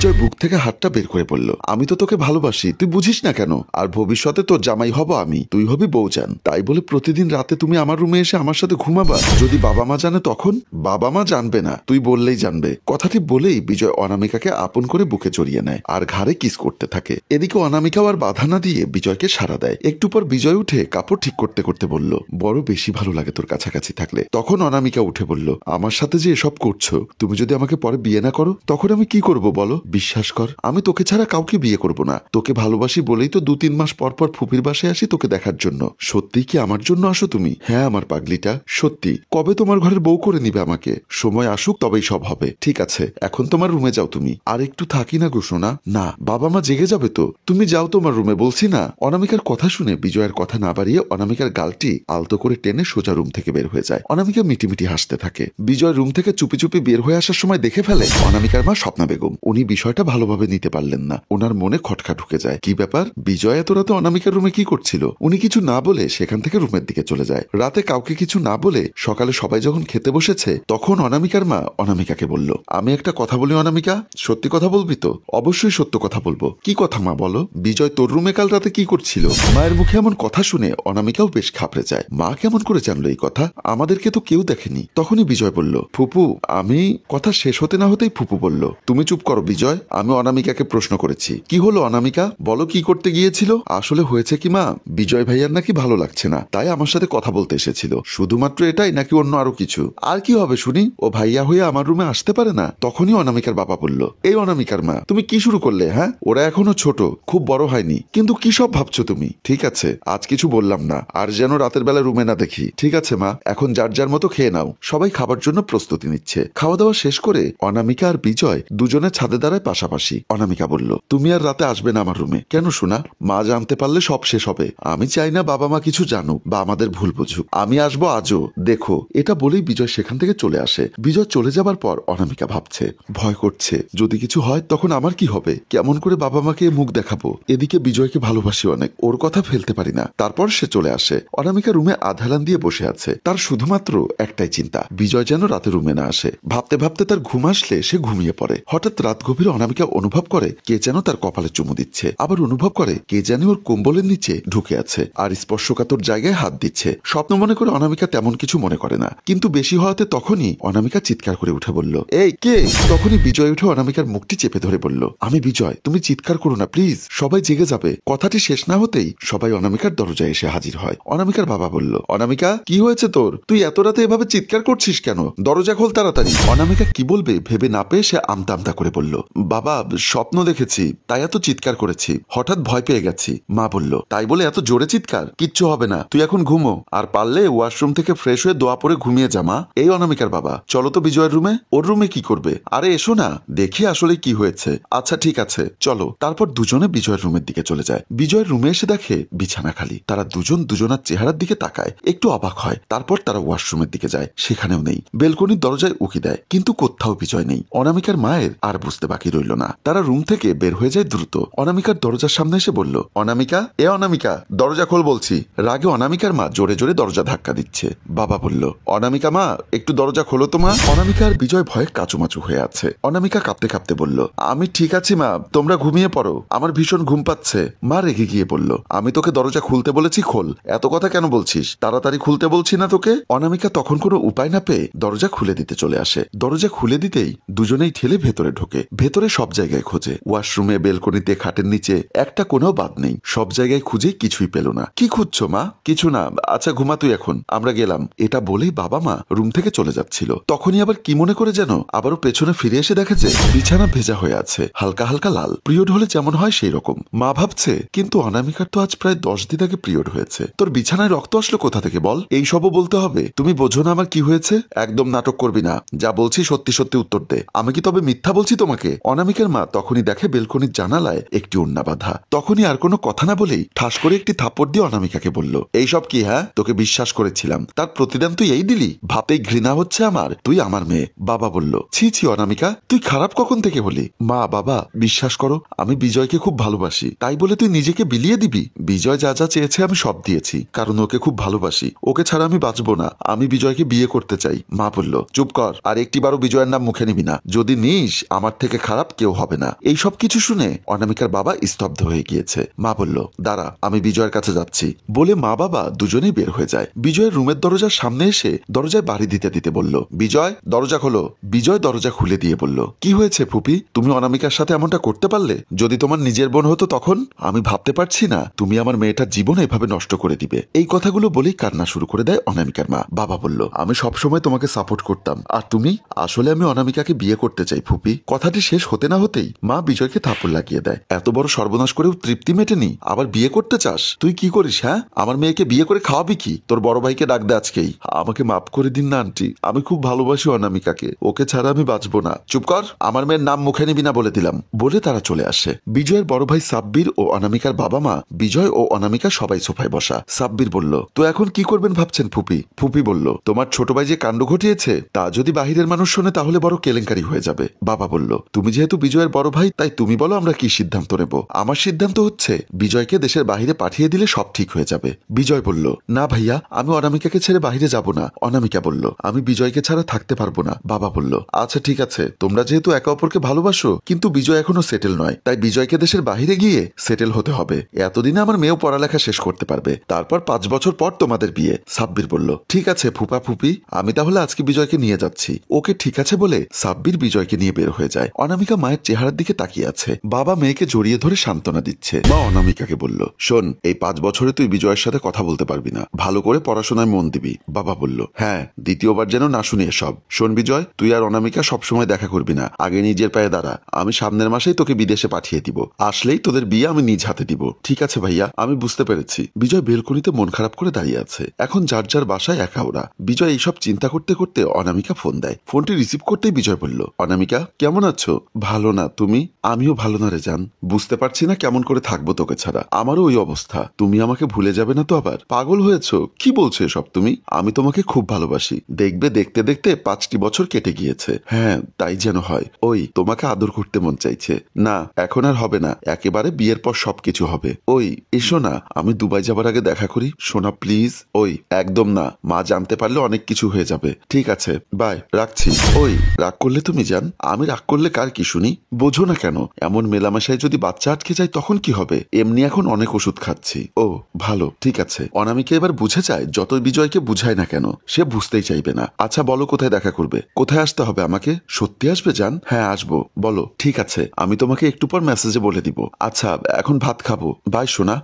জয় বুক থেকে হাতটা বের করে বলল, আমি তো তোকে ভালোবাসি, তুই বুঝিস না কেন? আর ভবিষ্যতে তোর জামাই হব আমি, তুই হবি বউজান। তাই বলে প্রতিদিন রাতে তুমি আমার রুমে এসে আমার সাথে ঘুমাবা? যদি বাবা মা জানে তখন? বাবা মা জানবে না, তুই বললেই জানবে। কথাটি বলেই বিজয় অনামিকাকে আপন করে বুকে জড়িয়ে নেয় আর ঘাড়ে কিস করতে থাকে। এদিকে অনামিকাও আর বাধা না দিয়ে বিজয়কে সাড়া দেয়। একটু পর বিজয় উঠে কাপড় ঠিক করতে করতে বলল, বড় বেশি ভালো লাগে তোর কাছাকাছি থাকলে। তখন অনামিকা উঠে বলল, আমার সাথে যে এসব করছো, তুমি যদি আমাকে পরে বিয়ে না করো তখন আমি কি করব বলো? বিশ্বাস কর, আমি তোকে ছাড়া কাউকে বিয়ে করব না। তোকে ভালোবাসি বলেই তো 2-3 মাস পর পর ফুপির বাসায় আসি তোকে দেখার জন্য। সত্যি কি আমার জন্য আসো তুমি? হ্যাঁ আমার পাগলিটা, সত্যি। কবে তোমার ঘরের বউ করে নিবে আমাকে? সময় আসুক তবেই সব হবে। ঠিক আছে, এখন তোমার রুমে যাও তুমি। আর একটু থাকি না গো সোনা? না, বাবা মা জেগে যাবে তো। তুমি যাও তোমার রুমে বলছি না। অনামিকার কথা শুনে বিজয়ের কথা না বাড়িয়ে অনামিকার গালটি আলতো করে টেনে সোজা রুম থেকে বের হয়ে যায়। অনামিকা মিটিমিটি হাসতে থাকে। বিজয় রুম থেকে চুপি চুপি বের হয়ে আসার সময় দেখে ফেলে অনামিকার মা স্বপ্না বেগম। উনি বিষয়টা ভালোভাবে নিতে পারলেন না। ওনার মনে খটকা ঢুকে যায়। কি ব্যাপার, বিজয় এত রাতে অনামিকার রুমে কি করছিল? উনি কিছু না বলে সেখান থেকে রুমের দিকে চলে যায়। রাতে কাউকে কিছু না বলে সকালে সবাই যখন খেতে বসেছে তখন অনামিকার মা অনামিকাকে বলল, আমি একটা কথা বলি অনামিকা, সত্যি কথা বলবি তো? অবশ্যই সত্য কথা বলবো। কি কথা মা বলো? বিজয় তোর রুমে কাল রাতে কি করছিল? মায়ের মুখে এমন কথা শুনে অনামিকাও বেশ ঘাবড়ে যায়। মা কেমন করে জানলো এই কথা? আমাদেরকে তো কেউ দেখেনি। তখনই বিজয় বলল, ফুপু আমি। কথা শেষ হতে না হতেই ফুপু বলল, তুমি চুপ করো বিজয়, আমি অনামিকাকে প্রশ্ন করেছি। কি হলো অনামিকা, বলো কি করতে গিয়েছিল? আসলে হয়েছে কি মা, বিজয় ভাইয়ার নাকি ভালো লাগছে না, তাই আমার সাথে কথা বলতে এসেছিল। শুধুমাত্র এটাই নাকি অন্য আরো কিছু? আর কি হবে শুনি, ও ভাইয়া হয়ে আমার রুমে আসতে পারে না। তখনই অনামিকার বাবা বলল, এই অনামিকার মা, তুমি কি শুরু করলে? হ্যাঁ, ওরা এখনো ছোট, খুব বড় হয়নি, কিন্তু কি সব ভাবছো তুমি? ঠিক আছে, আজ কিছু বললাম না, আর যেন রাতের বেলা রুমে না দেখি। ঠিক আছে মা, এখন যার যার মতো খেয়ে নাও। সবাই খাবার জন্য প্রস্তুতি নিচ্ছে। খাওয়া দাওয়া শেষ করে অনামিকা আর বিজয় দুজনে ছাদে দাঁড়ায় পাশাপাশি। অনামিকা বলল, তুমি আর রাতে আসবে না আমার রুমে। কেন শোনা? মা জানতে পারলে সব শেষ হবে। আমি চাই না বাবা মা কিছু জানুক বা আমাদের ভুল বুঝুক। আমি আসবো আজও, দেখো। এটা বলেই বিজয় সেখান থেকে চলে আসে। বিজয় চলে যাবার পর অনামিকা ভাবছে, ভয় করছে, যদি কিছু হয় তখন আমার কি হবে? কেমন করে বাবা মাকে মুখ দেখাবো? এদিকে বিজয়কে ভালোবাসি অনেক, ওর কথা ফেলতে পারি না। তারপর সে চলে আসে। অনামিকা রুমে আধালান দিয়ে বসে আছে। তার শুধুমাত্র একটাই চিন্তা, বিজয় যেন রাতে রুমে না আসে। ভাবতে ভাবতে তার ঘুম আসলে সে ঘুমিয়ে পড়ে। হঠাৎ রাত গভীরে অনামিকা অনুভব করে কে যেন তার কপালে চুমু দিচ্ছে। আবার অনুভব করে কে জানি ওর কম্বলের নিচে ঢুকে আছে আর স্পর্শকাতর জায়গায় হাত দিচ্ছে। স্বপ্ন মনে করে অনামিকা তেমন কিছু মনে করে না, কিন্তু বেশি হওয়াতে তখনই অনামিকা চিৎকার করে উঠে বলল, এই কে? তখনই বিজয় উঠে অনামিকার মুখটি চেপে ধরে বলল, আমি বিজয়, তুমি চিৎকার করো না প্লিজ, সবাই জেগে যাবে। কথাটি শেষ না হতেই সবাই অনামিকার দরজায় এসে হাজির হয়। অনামিকার বাবা বলল, অনামিকা কি হয়েছে তোর? তুই এত রাতে এভাবে চিৎকার করছিস কেন? দরজা খোল তাড়াতাড়ি। অনামিকা কি বলবে ভেবে না পেয়ে সে আমতা আমতা করে বলল, বাবা স্বপ্ন দেখেছি, তাই এত চিৎকার করেছি, হঠাৎ ভয় পেয়ে গেছি। মা বলল, তাই বলে এত জোরে চিৎকার? কিচ্ছু হবে না, তুই এখন ঘুমো, আর পারলে ওয়াশরুম থেকে ফ্রেশ হয়ে দোয়া পরে ঘুমিয়ে যা মা। এই অনামিকার বাবা, চলো তো বিজয়ের রুমে। ওর রুমে কি করবে? আরে এসো না, দেখি আসলে কি হয়েছে। আচ্ছা ঠিক আছে চলো। তারপর দুজনে বিজয়ের রুমের দিকে চলে যায়। বিজয়ের রুমে এসে দেখে বিছানা খালি। তারা দুজন দুজনার চেহারার দিকে তাকায়, একটু অবাক হয়। তারপর তারা ওয়াশরুমের দিকে যায়, সেখানেও নেই। বেলকনির দরজায় উকি দেয়, কিন্তু কোথাও বিজয় নেই। অনামিকার মায়ের আর বুঝতে বাকি রইল না। তারা রুম থেকে বের হয়ে যায় দ্রুত। অনামিকার দরজার সামনে এসে বলল, অনামিকা, এ অনামিকা, দরজা খোল বলছি। রাগে অনামিকার মা জোরে জোরে দরজা ধাক্কা দিচ্ছে। বাবা বলল, অনামিকা মা, একটু দরজা খোলো তো মা। অনামিকা আর বিজয় ভয়ে কাচুমাচু হয়ে আছে। অনামিকা কাঁপতে কাঁপতে বলল, আমি ঠিক আছি মা, তোমরা ঘুমিয়ে পড়ো, আমার ভীষণ ঘুম পাচ্ছে। মা রেগে গিয়ে বলল, আমি তোকে দরজা খুলতে বলেছি, খোল, এত কথা কেন বলছিস? তাড়াতাড়ি খুলতে বলছি না তোকে? অনামিকা তখন কোনো উপায় না পেয়ে দরজা খুলে দিতে চলে আসে। দরজা খুলে দিতেই দুজনেই ঠেলে ভেতরে ঢোকে। ভেতরে সব জায়গায় খোঁজে, ওয়াশরুমে, বেলকনিতে, খাটের নিচে, একটা কোনো বাদ নেই। সব জায়গায় খুঁজে কিছুই পেল না। কি খুঁজছো মা? কিছু না, আচ্ছা ঘুমা তুই এখন, আমরা গেলাম। এটা বলেই বাবা মা রুম থেকে চলে যাচ্ছিল। তখনই আবার কি মনে করে যেন আবারও পেছনে ফিরে এসে দেখে যে বিছানা ভেজা হয়ে আছে, হালকা হালকা লাল। পিরিয়ড হলে যেমন হয় সেই রকম। মা ভাবছে, কিন্তু অনামিকার তো আজ প্রায় 10 দিন আগে পিরিয়ড হয়েছে, তোর বিছানায় রক্ত আসলো কোথা থেকে বল? এই সবও বলতে হবে? তুমি বোঝো না আমার কি হয়েছে? একদম নাটক করবি না, যা বলছি সত্যি সত্যি উত্তর দে। আমি কি তবে মিথ্যা বলছি তোমাকে? অনামিকার মা তখনই দেখে বেলকনির জানালায় একটি ওড়না বাঁধা। তখনই আর কোনো কথা না বলেই ঠাস করে একটি থাপ্পড় দিয়ে অনামিকাকে বলল, এইসব কি? হ্যাঁ, তোকে বিশ্বাস করেছিলাম, তার প্রতিদান তুই এই দিলি? ভাবতেই ঘৃণা হচ্ছে আমার, তুই আমার মেয়ে। বাবা বলল, ছি ছি অনামিকা, তুই খারাপ কখন থেকে হলি? মা, বাবা বিশ্বাস করো, আমি বিজয়কে খুব ভালোবাসি, তাই বলে তুই নিজেকে বিলিয়ে দিবি? বিজয় যা যা চেয়েছে আমি সব দিয়েছি, কারণ ওকে খুব ভালোবাসি। ওকে ছাড়া আমি বাঁচবো না, আমি বিজয়কে বিয়ে করতে চাই। মা বলল, চুপ কর, আর একটিবারও বিজয়ের নাম মুখে নিবি না, যদি নিস আমার থেকে খারাপ কেউ হবে না। এই সব কিছু শুনে অনামিকার বাবা স্তব্ধ হয়ে গিয়েছে। মা বলল, দাঁড়া, আমি বিজয়ের কাছে যাচ্ছি বলে মা বাবা দুজনেই বের হয়ে যায়। বিজয়ের রুমের দরজার সামনে এসে দরজায় বাড়ি দিতে দিতে বলল, বিজয় দরজা খোলো। বিজয় দরজা খুলে দিয়ে বলল, কি হয়েছে ফুপি, তুমি অনামিকার সাথে এমনটা করতে পারলে? যদি তোমার নিজের বোন হতো তখন? আমি ভাবতে পারছি না তুমি আমার মেয়েটার জীবন এভাবে নষ্ট করে দিবে। এই কথাগুলো বলেই কান্না শুরু করে দেয় অনামিকার মা। বাবা বলল, আমি সবসময় তোমাকে সাপোর্ট করতাম, আর তুমি? আসলে আমি অনামিকাকে বিয়ে করতে চাই ফুপি। কথাটি শেষ হতে না হতেই মা বিজয়কে থাপ্পড় লাগিয়ে দেয়। এত বড় সর্বনাশ করেও তৃপ্তি মেটেনি, আবার বিয়ে করতে চাস? তুই কি করিস? হ্যাঁ, আমার মেয়েকে বিয়ে করে খাওয়াবি কি? তোর বড় ভাইকে ডাক দে আজকেই। আমাকে মাফ করে দিন না আন্টি, আমি খুব ভালোবাসি অনামিকাকে, ওকে ছাড়া আমি বাঁচবো না। চুপ কর, আমার মেয়ের নাম মুখে নিবি না বলে দিলাম। বলে তারা চলে আসে। বিজয়ের বড় ভাই সাব্বির ও অনামিকার বাবা মা, বিজয় ও অনামিকা সবাই সোফায় বসা। সাব্বির বলল, তো এখন কি করবেন ভাবছেন ফুপি? ফুপি বলল, তোমার ছোট ভাই যে কাণ্ড ঘটিয়েছে তা যদি বাহিরের মানুষ শোনে তাহলে বড় কেলেঙ্কারি হয়ে যাবে। বাবা বলল, তুমি যেহেতু বিজয়ের বড় ভাই তাই তুমি বলো আমরা কি সিদ্ধান্ত নেব। আমার সিদ্ধান্ত হচ্ছে বিজয়কে দেশের বাহিরে পাঠিয়ে দিলে সব ঠিক হয়ে যাবে। বিজয় বলল, না ভাইয়া, আমি অনামিকাকে ছেড়ে বাহিরে যাব না। অনামিকা বলল, আমি বিজয়কে ছাড়া থাকতে পারবো না। বাবা বলল, আচ্ছা ঠিক আছে, তোমরা যেহেতু একে অপরকে ভালোবাসো, কিন্তু বিজয় এখনো সেটেল নয়, তাই বিজয়কে দেশের বাহিরে গিয়ে সেটেল হতে হবে। এতদিনে আমার মেয়েও পড়ালেখা শেষ করতে পারবে, তারপর 5 বছর পর তোমাদের বিয়ে। সাব্বির বলল, ঠিক আছে ফুপা ফুপি, আমি তাহলে আজকে বিজয়কে নিয়ে যাচ্ছি। ওকে ঠিক আছে বলে সাব্বির বিজয়কে নিয়ে বের হয়ে যায়। অনামিকা মায়ের চেহারার দিকে তাকিয়ে আছে। বাবা মেয়েকে জড়িয়ে ধরে সান্ত্বনা দিচ্ছে। মা অনামিকাকে বলল, শোন, এই 5 বছরে তুই বিজয়ের সাথে কথা বলতে পারবি না, ভালো করে পড়াশোনায় মন দিবি। বাবা বলল, হ্যাঁ, দ্বিতীয়বার যেন না শুনি এসব। শোন বিজয়, তুই আর অনামিকা সবসময় দেখা করবি না, আগে নিজের পায়ে দাঁড়া। আমি সামনের মাসেই তোকে বিদেশে পাঠিয়ে দিব, আসলেই তোদের বিয়ে আমি নিজ হাতে দিব। ঠিক আছে ভাইয়া, আমি বুঝতে পেরেছি। বিজয় বেলকনিতে মন খারাপ করে দাঁড়িয়ে আছে। এখন যার যার বাসায় একা ওরা। বিজয় এইসব চিন্তা করতে করতে অনামিকা ফোন দেয়। ফোনটি রিসিভ করতেই বিজয় বলল, অনামিকা কেমন আছো? ভালো না, তুমি? আমিও ভালো না রে জান, বুঝতে পারছি না কেমন করে থাকবো তোকে ছাড়া। আমারও ওই অবস্থা। তুমি আমাকে ভুলে যাবে না তো আবার? পাগল হয়েছো? কি বলছো এসব তুমি? আমি তোমাকে খুব ভালোবাসি। দেখবে দেখতে দেখতে 5টি বছর কেটে গিয়েছে। হ্যাঁ, তাই যেন হয়। ওই তোমাকে আদর করতে মন চাইছে। না, এখন আর হবে না, একেবারে বিয়ের পর সবকিছু হবে। ওই এসো না, আমি দুবাই যাবার আগে দেখা করি সোনা প্লিজ। ওই একদম না, মা জানতে পারলে অনেক কিছু হয়ে যাবে। ঠিক আছে, বাই, রাখছি। ওই রাগ করলে তুমি জান? আমি রাগ করলে কার কি শুনি? বোঝো না কেন? এমন মেলামেশায় যদি বাচ্চা আটকে যায় তখন কি হবে? এমনি এখন অনেক ওষুধ খাচ্ছি। ও ভালো, ঠিক আছে। অনামিকা এবার বুঝে যায় যতই বিজয়কে বুঝায় না কেন সে বুঝতেই চাইবে না। আচ্ছা বলো, কোথায় দেখা করবে? কোথায় আসতে হবে আমাকে? সত্যি আসবে জান? হ্যাঁ আসবো। বলো। ঠিক আছে, আমি তোমাকে একটু পর মেসেজে বলে দিব। আচ্ছা, এখন ভাত খাবো। বাই সোনা।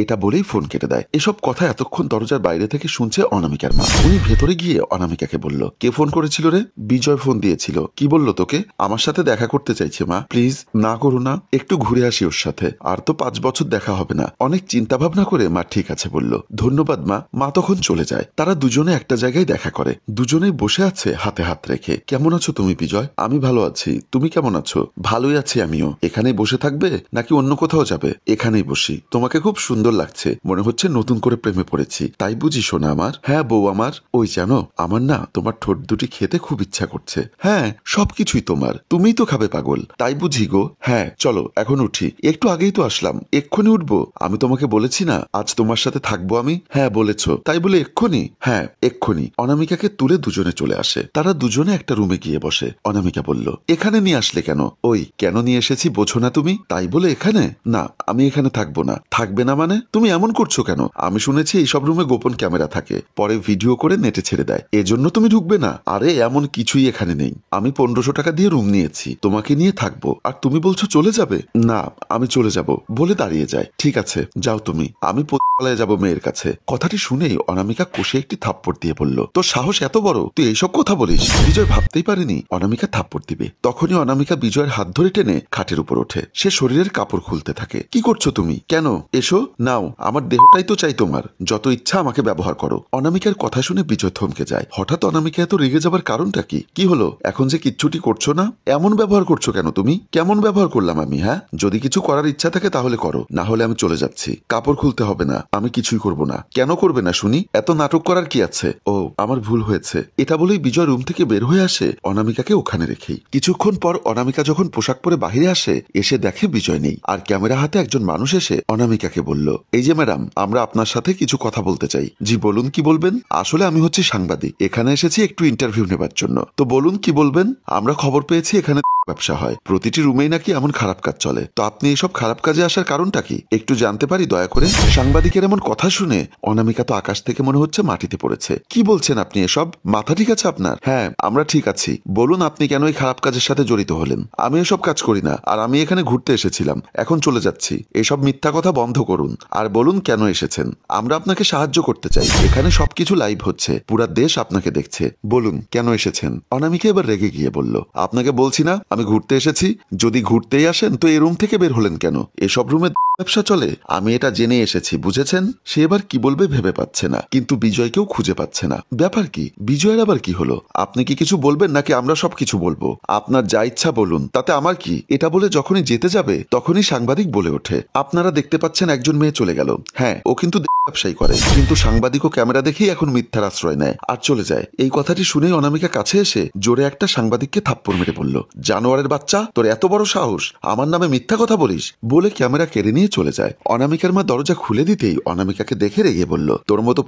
এটা বলেই ফোন কেটে দেয়। এসব কথা এতক্ষণ দরজার বাইরে থেকে শুনছে অনামিকার মা। উনি ভেতরে গিয়ে অনামিকাকে বলল, কে ফোন করেছিল রে? বিজয় ফোন দিয়েছিল। কি বললো তোকে? আমার সাথে দেখা করতে চাইছে মা। প্লিজ না করো না, একটু ঘুরে আসি ওর সাথে। আর তো 5 বছর দেখা হবে না। অনেক চিন্তা ভাবনা করে মা ঠিক আছে বলল। ধন্যবাদ মা। মা তখন চলে যায়। তারা দুজনে একটা জায়গায় দেখা করে। দুজনেই বসে আছে হাতে হাত রেখে। কেমন আছো তুমি বিজয়? আমি ভালো আছি, তুমি কেমন আছো? ভালোই আছি আমিও। এখানেই বসে থাকবে নাকি অন্য কোথাও যাবে? এখানেই বসি। তোমাকে খুব সুন্দর লাগছে, মনে হচ্ছে নতুন করে প্রেমে পড়েছি। তাই বুঝি শোনা আমার? হ্যাঁ বউ আমার। ওই জানো, আমার না তোমার ঠোঁট দুটি খেতে খুব ইচ্ছা করছে। হ্যাঁ, সবকিছুই তোমার, তুমিই তো খাবে পাগল। তাই বুঝি গো। হ্যাঁ চলো এখন উঠি, একটু আগেই তো আসলাম, এক্ষুনি উঠবো। আমি তোমাকে বলেছি না আজ তোমার সাথে থাকবো আমি? হ্যাঁ বলেছো, তাই বলে এক্ষুনি? হ্যাঁ এক্ষুনি। অনামিকাকে তুলে দুজনে চলে আসে। তারা দুজনে একটা রুমে গিয়ে বসে। অনামিকা বলল, এখানে নিয়ে আসলে কেন? ওই কেন নিয়ে এসেছি বোঝো না তুমি? তাই বলে এখানে? না, আমি এখানে থাকবো না। থাকবে না মানে? তুমি এমন করছো কেন? আমি শুনেছি এইসব রুমে গোপন ক্যামেরা থাকে, পরে ভিডিও করে নেটে ছেড়ে দেয়, এজন্য তুমি ঢুকবে না? আরে এমন কিছুই এখানে নেই। আমি 1500 টাকা দিয়ে রুম নিয়েছি, তোমাকে নিয়ে থাকবো, আর তুমি বলছো চলে যাবে? না, আমি চলে যাব বলে দাঁড়িয়ে যায়। ঠিক আছে যাও তুমি, আমি পালায় যাব মেয়ের কাছে। কথাটি শুনেই অনামিকা কষে একটি থাপ্পড় দিয়ে বলল, তোর সাহস এত বড়, তুই এইসব কথা বলিস? বিজয় ভাবতেই পারেনি অনামিকা থাপ্পড় দিবে। তখনই অনামিকা বিজয়ের হাত ধরে টেনে খাটের উপর ওঠে। সে শরীরের কাপড় খুলতে থাকে। কি করছো তুমি? কেন? এসো নাও, আমার দেহটাই তো চাই তোমার, যত ইচ্ছা আমাকে ব্যবহার করো। অনামিকার কথা শুনে বিজয় থমকে যায়। হঠাৎ অনামিকা এত রেগে যাবার কারণটা কি? কি হলো? এখন যে কিচ্ছুটি করছো না, এমন ব্যবহার করছো কেন তুমি? কেমন ব্যবহার করলাম আমি? হ্যাঁ, যদি কিছু করার ইচ্ছা থাকে তাহলে করো, না হলে আমি চলে যাচ্ছি। কাপড় খুলতে হবে না, আমি কিছুই করব না। কেন করবে না শুনি? এত নাটক করার কি আছে? ও আমার ভুল হয়েছে। এটা বলেই বিজয় রুম থেকে বের হয়ে আসে অনামিকাকে ওখানে রেখেই। কিছুক্ষণ পর অনামিকা যখন পোশাক পরে বাহিরে আসে, এসে দেখে বিজয় নেই। আর ক্যামেরা হাতে একজন মানুষ এসে অনামিকাকে বলল, এই যে ম্যাডাম, আমরা আপনার সাথে কিছু কথা বলতে চাই। জি বলুন, কি বলবেন? আসলে আমি হচ্ছি সাংবাদিক, এখানে এসেছি একটু ইন্টারভিউ নেবার জন্য। তো বলুন কি বলবেন? আমরা খবর পেয়েছি এখানে ব্যবসা হয়, প্রতিটি রুমেই নাকি এমন খারাপ কাজ চলে। তো আপনি এসব খারাপ কাজে আসার কারণটা কি একটু জানতে পারি দয়া করে? সাংবাদিকের এমন কথা শুনে অনামিকা তো আকাশ থেকে মনে হচ্ছে মাটিতে পড়েছে। কি বলছেন আপনি এসব? মাথা ঠিক আছে আপনার? হ্যাঁ, আমরা ঠিক আছি। বলুন আপনি কেন এই খারাপ কাজের সাথে জড়িত হলেন? আমি এসব কাজ করি না, আর আমি এখানে ঘুরতে এসেছিলাম, এখন চলে যাচ্ছি। এসব মিথ্যা কথা বন্ধ করুন আর বলুন কেন এসেছেন। আমরা আপনাকে সাহায্য করতে চাই, এখানে সবকিছু লাইভ হচ্ছে, পুরা দেশ আপনাকে দেখছে। বলুন কেন এসেছেন? অনামিকা এবার রেগে গিয়ে বলল, আপনাকে বলছি না আমি ঘুরতে এসেছি? যদি ঘুরতেই আসেন তো এই রুম থেকে বের হলেন কেন? এসব রুমে ব্যবসা চলে? আমি এটা জেনে এসেছি, বুঝেছেন? সে এবার কি বলবে ভেবে পাচ্ছে না, কিন্তু বিজয়কেও খুঁজে পাচ্ছে না। ব্যাপার কি? বিজয়ের আবার কি হলো? আপনি কি কিছু বলবেন নাকি আমরা সবকিছু বলবো? আপনার যা ইচ্ছা বলুন, তাতে আমার কি? এটা বলে যখনই যেতে যাবে তখনই সাংবাদিক বলে ওঠে, আপনারা দেখতে পাচ্ছেন একজন মেয়ে চলে গেল। হ্যাঁ, ও কিন্তু ব্যবসায়ী করে, কিন্তু সাংবাদিক ও ক্যামেরা দেখেই এখন মিথ্যার আশ্রয় নেয় আর চলে যায়। এই কথাটি শুনেই অনামিকা কাছে এসে জোরে একটা সাংবাদিককে থাপ্পড় মেরে বলল, জানোয়ারের বাচ্চা, তোর এত বড় সাহস আমার নামে মিথ্যা কথা বলিস? বলে ক্যামেরা কেড়ে নিয়ে চলে যায়। অনামিকার মা দরজা খুলে দিতেই অনামিকাকে দেখে রেগে বলল, তোর মতো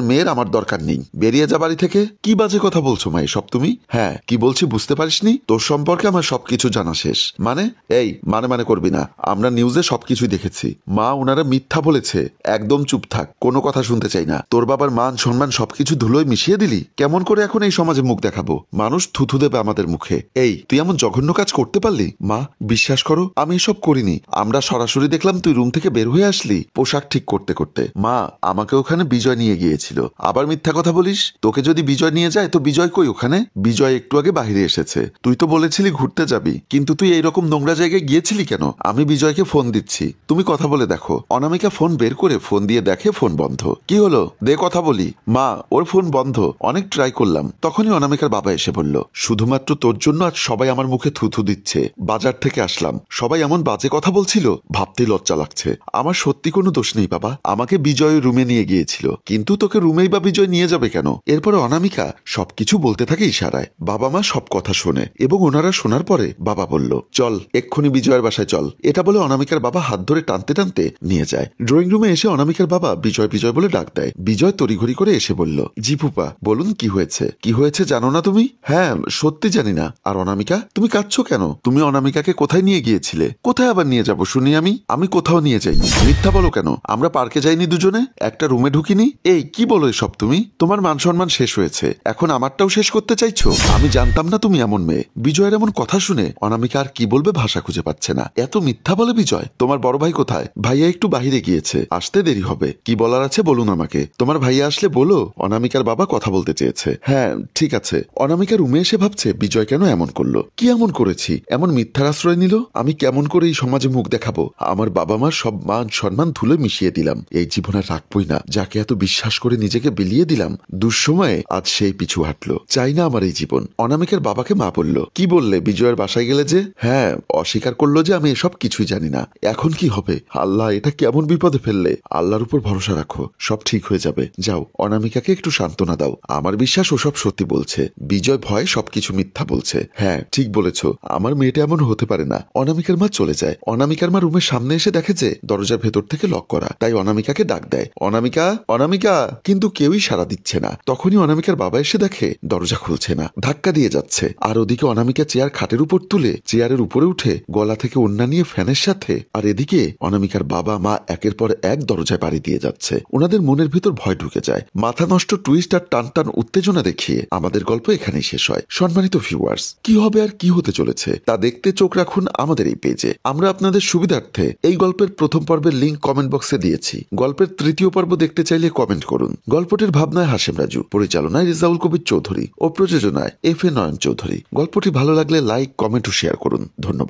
মেয়ের আমার দরকার নেই, বেরিয়ে যা বাড়ি থেকে। কি বাজে কথা বলছো মা এসব তুমি? হ্যাঁ, কি বলছি বুঝতে পারিসনি? তোর সম্পর্কে আমার সবকিছু জানা শেষ। মানে? এই মানে করবি না, আমরা নিউজে সবকিছুই দেখেছি। মা, ওনারা মিথ্যা বলেছে। একদম চুপ থাক, কোনো কথা শুনতে চাই না। তোর বাবার মান সম্মান সবকিছু ধুলোয় মিশিয়ে দিলি। কেমন করে এখন এই সমাজে মুখ দেখাবো? মানুষ থুথু দেবে আমাদের মুখে। এই, তুই এমন জঘন্য কাজ করতে পারলি? মা, বিশ্বাস করো আমি এসব করিনি। আমরা সরাসরি দেখলাম তুই রুম থেকে বের হয়ে আসলি পোশাক ঠিক করতে করতে। মা, আমাকে ওখানে বিজয় নিয়ে গিয়েছিল। আবার মিথ্যা কথা বলিস? তোকে যদি বিজয় নিয়ে যায় তো বিজয় কই ওখানে? বিজয় একটু আগে বাহিরে এসেছে। তুই তো বলেছিলি ঘুরতে যাবি, কিন্তু তুই এইরকম নোংরা জায়গায় গিয়েছিলি কেন? আমি বিজয়কে ফোন দিচ্ছি, তুমি কথা বলে দেখো। অনামিকা ফোন বের করে ফোন দিয়ে দেখে ফোন বন্ধ। কি হলো? দে কথা বলি। মা, ওর ফোন বন্ধ, অনেক ট্রাই করলাম। তখনই অনামিকার বাবা এসে বলল, শুধুমাত্র তোর জন্য আজ সবাই আমার মুখে থুথু দিচ্ছে। বাজার থেকে আসলাম, সবাই এমন বাজে কথা বলছিল, ভাবতেই লজ্জা লাগছে। আমার সত্যি কোনো দোষ নেই বাবা, আমাকে বিজয় রুমে নিয়ে গিয়েছিল, কিন্তু তোকে রুমেই বা বিজয় নিয়ে যাবে কেন? এরপরে অনামিকা সবকিছু বলতে থাকে ইশারায়। বাবা মা সব কথা শোনে এবং ওনারা শোনার পরে বাবা বলল, চল এক্ষুনি বিজয়ের বাসায় চল। এটা বলে অনামিকার বাবা হাত ধরে টানতে টানতে নিয়ে যায়। ড্রয়িং রুমে এসে অনামিকার বাবা বিজয় বিজয় বলে ডাক দেয়। বিজয় তড়িঘড়ি করে এসে বলল, জি ফুপা বলুন কি হয়েছে? কি হয়েছে জানো না তুমি? হ্যাঁ, সত্যি জানি না। আর অনামিকা, তুমি কাঁদছো কেন? তুমি অনামিকাকে কোথায় নিয়ে গিয়েছিলে? কোথায় আবার নিয়ে যাবো শুনি? আমি কোথাও নিয়ে যাইনি। মিথ্যা বলো কেন? আমরা পার্কে যাইনি দুজনে? একটা রুমে ঢুকিনি? এই কি বলো এসব তুমি? তোমার মান সম্মান শেষ হয়েছে, এখন আমারটাও শেষ করতে চাইছো? আমি জানতাম না তুমি এমন মেয়ে। বিজয়ের এমন কথা শুনে অনামিকা আর কি বলবে ভাষা খুঁজে পাচ্ছে না। এত মিথ্যা বলে বিজয়। তোমার বড় ভাই কোথায়? ভাইয়া একটু বাহিরে গিয়েছে, আসতে দেরি হবে। কি বলার আছে বলুন আমাকে। তোমার ভাইয়া আসলে বলো অনামিকার বাবা কথা বলতে চেয়েছে। হ্যাঁ ঠিক আছে। অনামিকা রুমে এসে ভাবছে বিজয় কেন এমন করলো? কি এমন করেছি এমন মিথ্যার আশ্রয় নিল? আমি কেমন করে এই সমাজে মুখ দেখাবো? আমার বাবা মার সব মান সম্মান ধুলে মিশিয়ে দিলাম, এই জীবনে রাখবই না। যাকে এত বিশ্বাস করে নিজেকে বিলিয়ে দিলাম, দুঃসময়ে আজ সেই পিছু হাঁটলো। চাই না আমার এই জীবন। অনামিকার বাবাকে মা বলল, কি বললে বিজয়ের বাসায় গেলে যে? হ্যাঁ, অস্বীকার করলো যে আমি এসব কিছুই জানি না। এখন কি হবে? আল্লাহ, এটা কেমন বিপদে ফেললে। আল্লাহর উপর ভরসা রাখো, সব ঠিক হয়ে যাবে। যাও, অনামিকাকে একটু সান্ত্বনা দাও। আমার বিশ্বাস ও সব সত্যি বলছে। বিজয় ভয় সবকিছু মিথ্যা বলছে। হ্যাঁ ঠিক বলেছ, আমার মেয়েটা এমন হতে পারে না। অনামিকার মা চলে যায়। অনামিকার মা রুমের সামনে এসে দেখে যে দরজার ভেতর থেকে লক করা, তাই অনামিকাকে ডাক দেয়, অনামিকা অনামিকা, কিন্তু কেউই সাড়া দিচ্ছে না। তখনই অনামিকার বাবা এসে দেখে দরজা খুলছে না, ধাক্কা দিয়ে যাচ্ছে। আর ওদিকে অনামিকা চেয়ার খাটের উপর তুলে চেয়ারের উপরে উঠে গলা থেকে ওড়না নিয়ে ফ্যানের সাথে, আর এদিকে অনামিকার বাবা মা একের পর এক দরজায় বাড়ি দিয়ে যাচ্ছে। ওনাদের মনের ভিতর ভয় ঢুকে যায়। মাথা নষ্ট টুইস্ট আর টান টান উত্তেজনা দেখিয়ে আমাদের গল্প এখানেই শেষ হয়। সম্মানিত ভিউয়ার্স, কি হবে আর কি হতে চলেছে তা দেখতে চোখ রাখুন আমাদের এই পেজে। আমরা আপনাদের সুবিধার্থে এই গল্পের প্রথম পর্বের লিঙ্ক কমেন্ট বক্সে দিয়েছি। গল্পের তৃতীয় পর্ব দেখতে চাইলে কমেন্ট করুন। গল্পটির ভাবনায় হাশেম রাজু, পরিচালনায় রেজাউল কবির চৌধুরী ও প্রযোজনায় FA নয়ন চৌধুরী। গল্পটি ভালো লাগলে লাইক, কমেন্ট ও শেয়ার করুন। ধন্যবাদ।